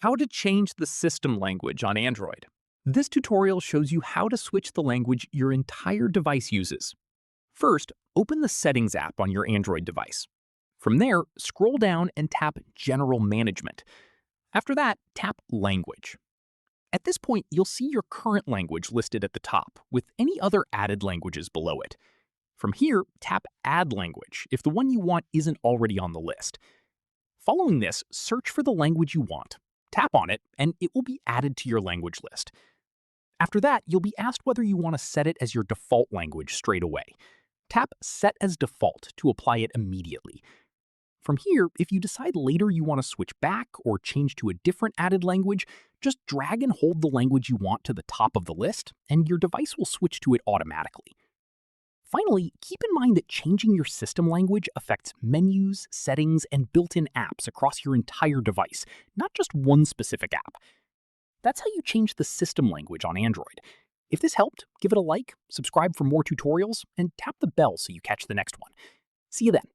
How to change the system language on Android. This tutorial shows you how to switch the language your entire device uses. First, open the Settings app on your Android device. From there, scroll down and tap General Management. After that, tap Language. At this point, you'll see your current language listed at the top, with any other added languages below it. From here, tap Add Language if the one you want isn't already on the list. Following this, search for the language you want. Tap on it, and it will be added to your language list. After that, you'll be asked whether you want to set it as your default language straight away. Tap Set as Default to apply it immediately. From here, if you decide later you want to switch back or change to a different added language, just drag and hold the language you want to the top of the list, and your device will switch to it automatically. Finally, keep in mind that changing your system language affects menus, settings, and built-in apps across your entire device, not just one specific app. That's how you change the system language on Android. If this helped, give it a like, subscribe for more tutorials, and tap the bell so you catch the next one. See you then.